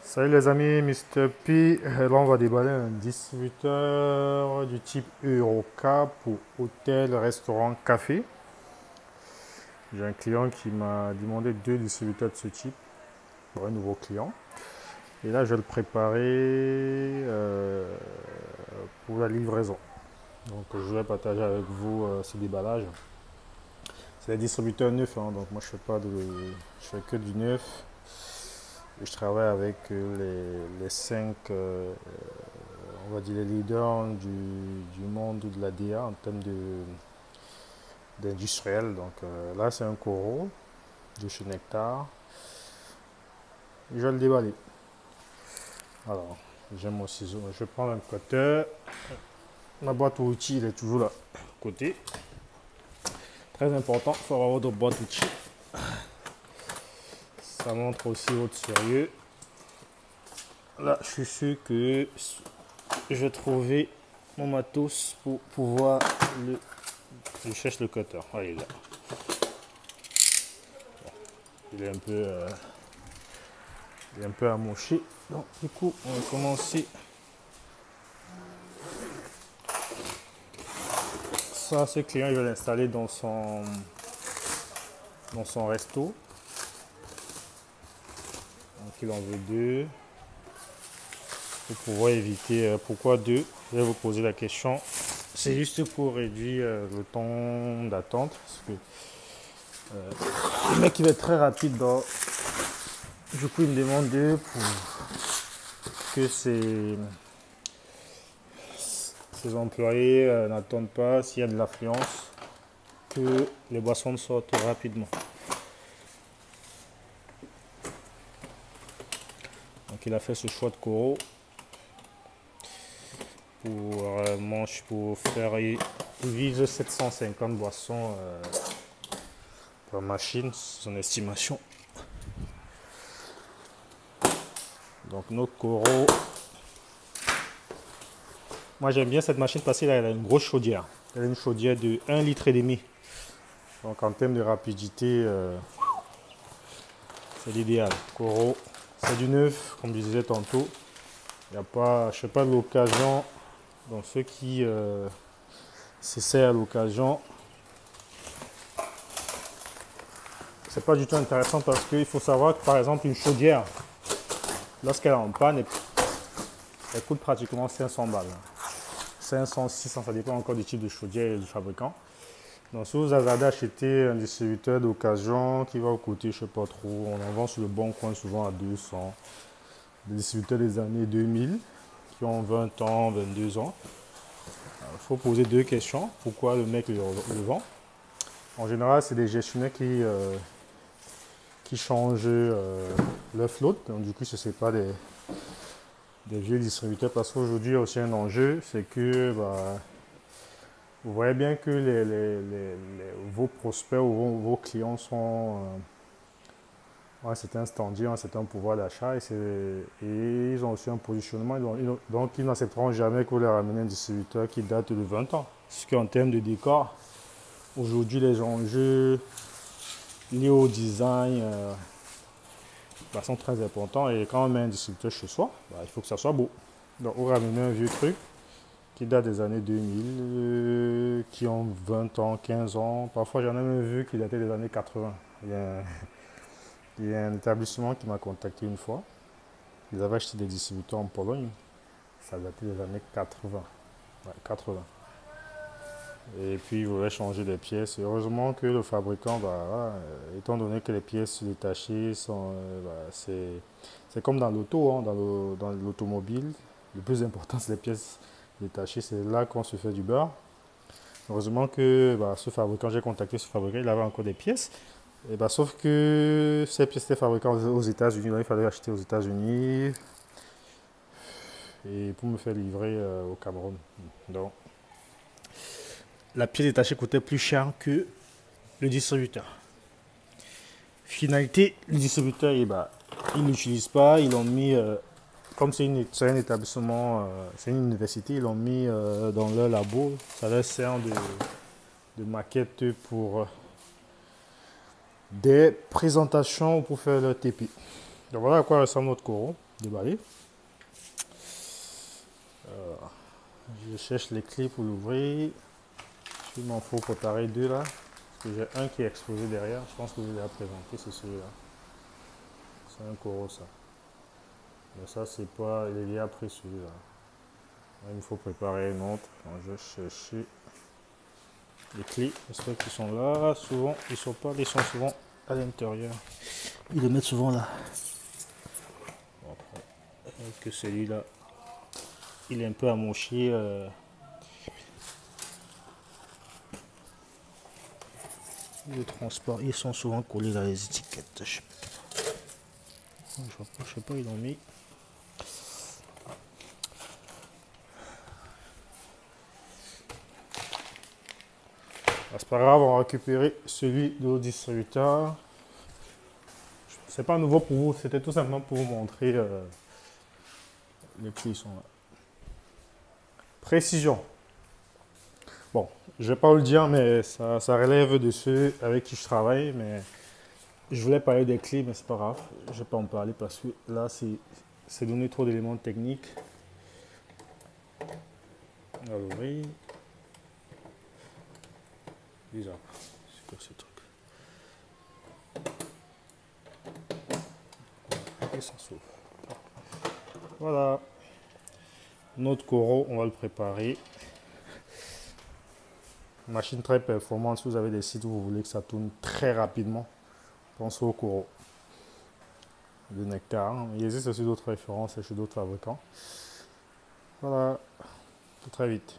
Salut les amis, Mr. P. Là, on va déballer un distributeur du type Euroca pour hôtel, restaurant, café. J'ai un client qui m'a demandé deux distributeurs de ce type pour un nouveau client. Et là, je vais le préparer pour la livraison. Donc, je vais partager avec vous ce déballage. C'est des distributeurs neufs, hein, donc moi je fais que du neuf. Et je travaille avec les cinq on va dire les leaders du monde de la DA en termes d'industriel. Donc là, c'est un coraux de chez Nectar. Je vais le déballer. Alors, j'ai mon ciseau. Je vais prendre un cutter. Ma boîte à outils, elle est toujours là, à côté. Très important, il faut avoir votre boîte à outils. Ça montre aussi votre sérieux. Là, je suis sûr que je vais trouver mon matos pour pouvoir le... Je cherche le cutter. Ah, il est là. Il est un peu amoché. Donc, du coup, on va commencer. Ça, ce client, il va l'installer dans son resto. Donc, il en veut deux. Pour pouvoir éviter, pourquoi deux? Je vais vous poser la question. C'est juste pour réduire le temps d'attente. Parce que le mec, il va être très rapide. Du coup, il me demande deux pour que ses employés n'attendent pas, s'il y a de l'affluence, que les boissons sortent rapidement. Donc il a fait ce choix de coraux pour faire, il vise 750 boissons par machine, son estimation. Donc notre coraux, moi j'aime bien cette machine parce qu'elle a une grosse chaudière. Elle a une chaudière de 1,5 litre. Donc en termes de rapidité, c'est l'idéal. Coraux, c'est du neuf, comme je disais tantôt. Il n'y a pas, je ne sais pas l'occasion, donc ceux qui s'essaient à l'occasion, c'est pas du tout intéressant parce qu'il faut savoir que par exemple une chaudière, lorsqu'elle est en panne, elle coûte pratiquement 500 balles. 500, 600, ça dépend encore du type de chaudière et du fabricant. Donc si vous avez acheté un distributeur d'occasion qui va vous coûter, je sais pas trop, on en vend sur le bon coin souvent à 200. Des distributeurs des années 2000 qui ont 20 ans, 22 ans. Il faut poser deux questions. Pourquoi le mec le vend? En général, c'est des gestionnaires qui changent leur flotte. Donc du coup, ce n'est pas des vieux distributeurs parce qu'aujourd'hui, il y a aussi un enjeu, c'est que vous voyez bien que vos prospects ou vos clients sont c'est un standard, c'est un pouvoir d'achat et ils ont aussi un positionnement. Donc, ils n'accepteront jamais que vous leur ramenez un distributeur qui date de 20 ans. Parce qu'en termes de décor, aujourd'hui, les enjeux liés au design sont très importants. Et quand on met un distributeur chez soi, il faut que ça soit beau. Donc, vous ramenez un vieux truc qui date des années 2000, qui ont 20 ans, 15 ans. Parfois, j'en ai même vu qui datait des années 80. Il y a un établissement qui m'a contacté une fois. Ils avaient acheté des distributeurs en Pologne. Ça datait des années 80. Ouais, 80. Et puis ils voulaient changer les pièces. Et heureusement que le fabricant, étant donné que les pièces détachées sont. C'est comme dans l'auto, hein, dans l'automobile. Le plus important, c'est les pièces détachées. C'est là qu'on se fait du beurre. Heureusement que ce fabricant, j'ai contacté ce fabricant, il avait encore des pièces. Et sauf que ces pièces étaient fabriquées aux États-Unis, il fallait acheter aux États-Unis et pour me faire livrer au Cameroun. Donc, la pièce détachée coûtait plus cher que le distributeur. Finalité, le distributeur, ils n'utilisent pas, ils l'ont mis, comme c'est un établissement, c'est une université, ils l'ont mis dans leur labo. Ça leur sert de maquette pour des présentations pour faire leur TP. Donc voilà à quoi ressemble notre coraux. déballer. Je cherche les clés pour l'ouvrir. Il m'en faut préparer deux là. Parce que j'ai un qui est exposé derrière. Je pense que je vais la présenter, c'est celui-là. C'est un Coro ça. Mais ça, c'est pas. Il est lié après celui-là. Il me faut préparer un autre. Donc, je cherche les clés. J'espère qu'ils sont là. Souvent, ils sont pas. Ils sont souvent à l'intérieur. Ils le mettent souvent là. Bon, que celui-là, il est un peu amoché. Le transport, ils sont souvent collés dans les étiquettes. Je sais pas, ils l'ont mis. C'est pas grave, on va récupérer celui de l'autre distributeur. C'est pas nouveau pour vous, c'était tout simplement pour vous montrer les prix sont là. Précision. Bon, je vais pas vous le dire, mais ça relève de ceux avec qui je travaille, mais je voulais parler des clés, mais c'est pas grave. Je vais pas en parler parce que là, c'est donner trop d'éléments techniques. On va l'ouvrir. Bizarre. C'est quoi ce truc? Et ça s'ouvre. Voilà. Notre Coro, on va le préparer. Machine très performante. Si vous avez des sites où vous voulez que ça tourne très rapidement, pensez au Coro. De Nectar. Il existe aussi d'autres références chez d'autres fabricants. Voilà. À très vite.